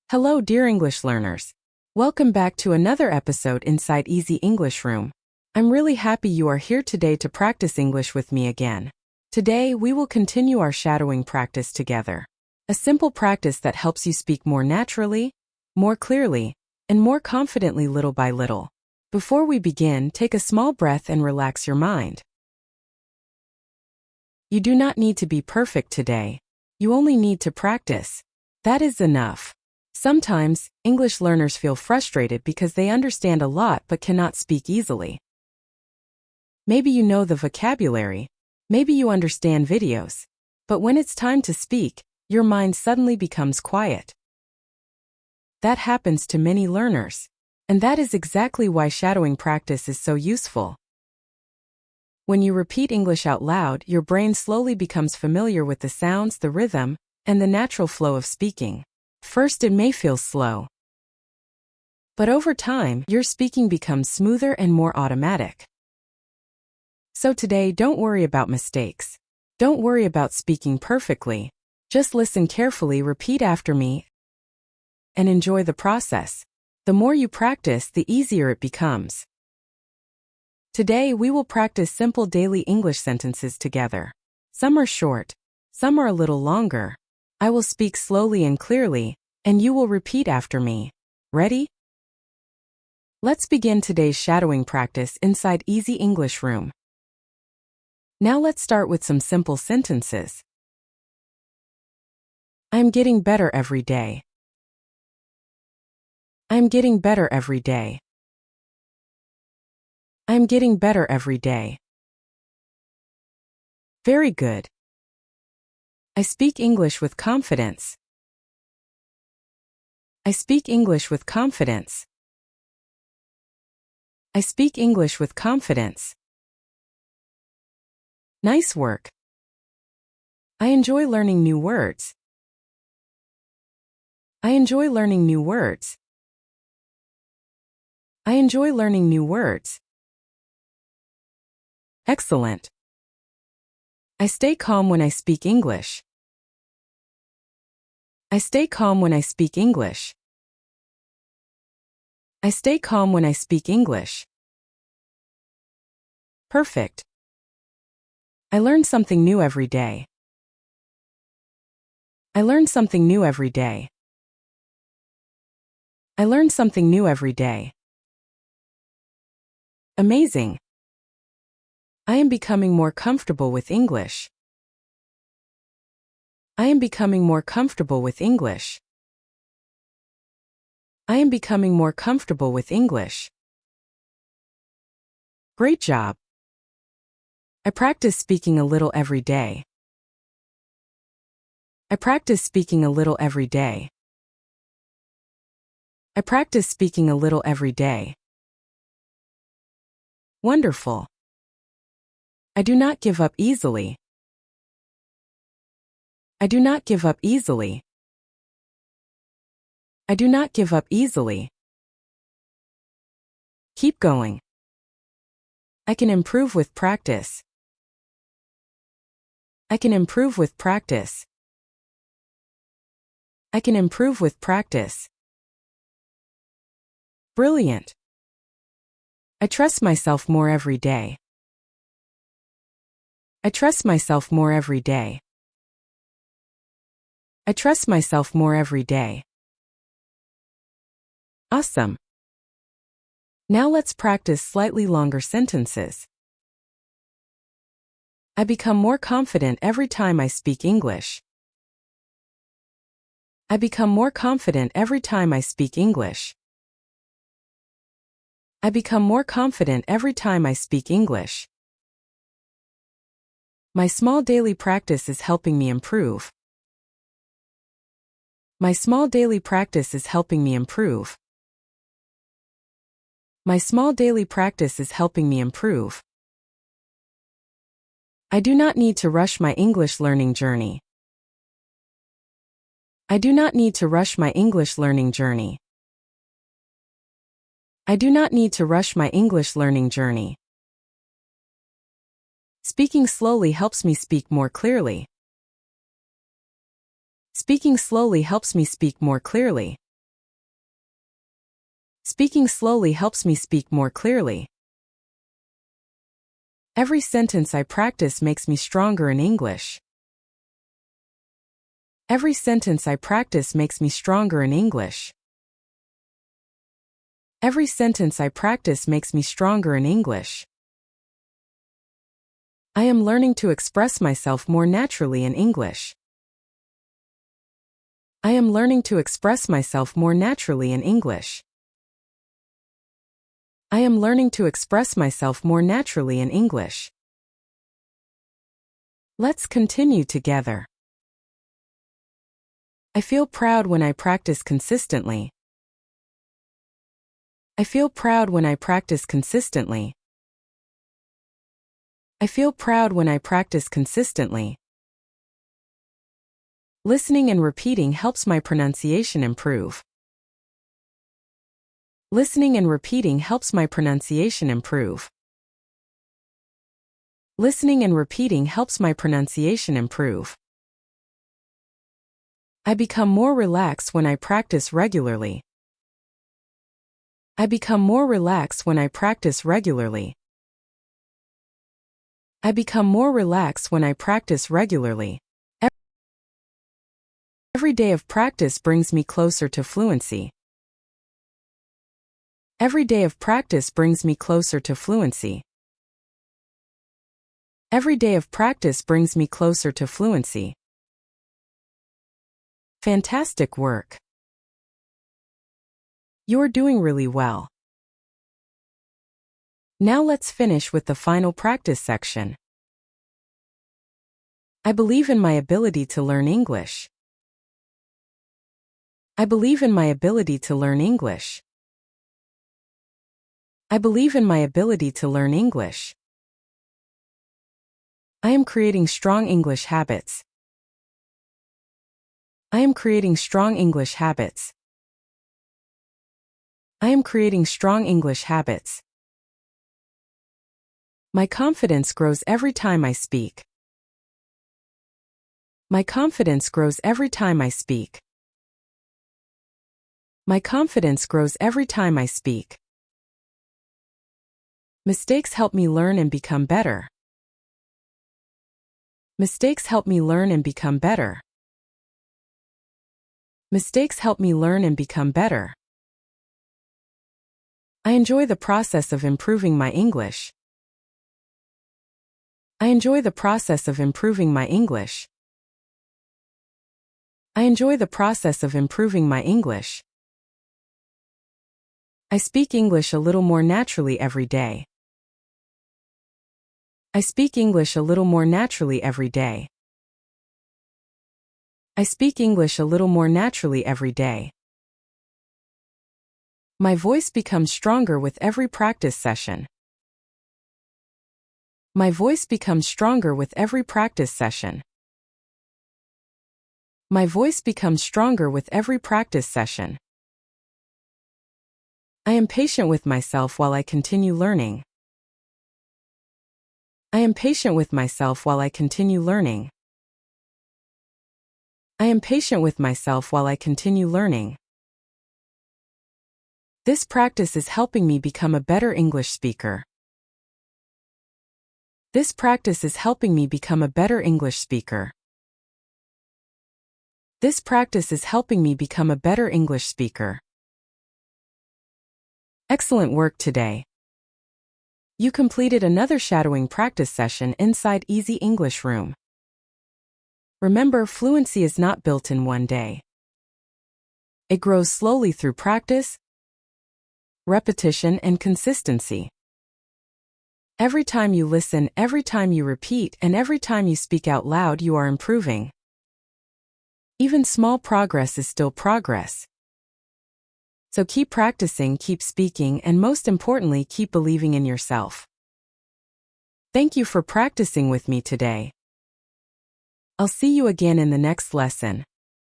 Hello, dear English learners. Welcome back to another episode inside Easy English Room. I'm really happy you are here today to practice English with me again. Today, we will continue our shadowing practice together. A simple practice that helps you speak more naturally, more clearly, and more confidently little by little. Before we begin, take a small breath and relax your mind. You do not need to be perfect today. You only need to practice. That is enough. Sometimes, English learners feel frustrated because they understand a lot but cannot speak easily. Maybe you know the vocabulary, maybe you understand videos, but when it's time to speak, your mind suddenly becomes quiet. That happens to many learners, and that is exactly why shadowing practice is so useful. When you repeat English out loud, your brain slowly becomes familiar with the sounds, the rhythm, and the natural flow of speaking. First, it may feel slow, but over time, your speaking becomes smoother and more automatic. So today, don't worry about mistakes. Don't worry about speaking perfectly. Just listen carefully, repeat after me, and enjoy the process. The more you practice, the easier it becomes. Today, we will practice simple daily English sentences together. Some are short, some are a little longer. I will speak slowly and clearly, and you will repeat after me. Ready? Let's begin today's shadowing practice inside Easy English Room. Now let's start with some simple sentences. I'm getting better every day. I'm getting better every day. I'm getting better every day. Very good. I speak English with confidence. I speak English with confidence. I speak English with confidence. Nice work. I enjoy learning new words. I enjoy learning new words. I enjoy learning new words. Excellent. I stay calm when I speak English. I stay calm when I speak English. I stay calm when I speak English. Perfect. I learn something new every day. I learn something new every day. I learn something new every day. Amazing. I am becoming more comfortable with English. I am becoming more comfortable with English. I am becoming more comfortable with English. Great job. I practice speaking a little every day. I practice speaking a little every day. I practice speaking a little every day. Wonderful. I do not give up easily. I do not give up easily. I do not give up easily. Keep going. I can improve with practice. I can improve with practice. I can improve with practice. Brilliant. I trust myself more every day. I trust myself more every day. I trust myself more every day. Awesome. Now let's practice slightly longer sentences. I become more confident every time I speak English. I become more confident every time I speak English. I become more confident every time I speak English. My small daily practice is helping me improve. My small daily practice is helping me improve. My small daily practice is helping me improve. I do not need to rush my English learning journey. I do not need to rush my English learning journey. I do not need to rush my English learning journey. Speaking slowly helps me speak more clearly. Speaking slowly helps me speak more clearly. Speaking slowly helps me speak more clearly. Every sentence I practice makes me stronger in English. Every sentence I practice makes me stronger in English. Every sentence I practice makes me stronger in English. I am learning to express myself more naturally in English. I am learning to express myself more naturally in English. I am learning to express myself more naturally in English. Let's continue together. I feel proud when I practice consistently. I feel proud when I practice consistently. I feel proud when I practice consistently. Listening and repeating helps my pronunciation improve. Listening and repeating helps my pronunciation improve. Listening and repeating helps my pronunciation improve. I become more relaxed when I practice regularly. I become more relaxed when I practice regularly. I become more relaxed when I practice regularly. Every day of practice brings me closer to fluency. Every day of practice brings me closer to fluency. Every day of practice brings me closer to fluency. Fantastic work. You're doing really well. Now let's finish with the final practice section. I believe in my ability to learn English. I believe in my ability to learn English. I believe in my ability to learn English. I am creating strong English habits. I am creating strong English habits. I am creating strong English habits. My confidence grows every time I speak. My confidence grows every time I speak. My confidence grows every time I speak. Mistakes help me learn and become better. Mistakes help me learn and become better. Mistakes help me learn and become better. I enjoy the process of improving my English. I enjoy the process of improving my English. I enjoy the process of improving my English. I speak English a little more naturally every day. I speak English a little more naturally every day. I speak English a little more naturally every day. My voice becomes stronger with every practice session. My voice becomes stronger with every practice session. My voice becomes stronger with every practice session. I am patient with myself while I continue learning. I am patient with myself while I continue learning. I am patient with myself while I continue learning. This practice is helping me become a better English speaker. This practice is helping me become a better English speaker. This practice is helping me become a better English speaker. Excellent work today. You completed another shadowing practice session inside Easy English Room. Remember, fluency is not built in one day. It grows slowly through practice, repetition, and consistency. Every time you listen, every time you repeat, and every time you speak out loud, you are improving. Even small progress is still progress. So keep practicing, keep speaking, and most importantly, keep believing in yourself. Thank you for practicing with me today. I'll see you again in the next lesson.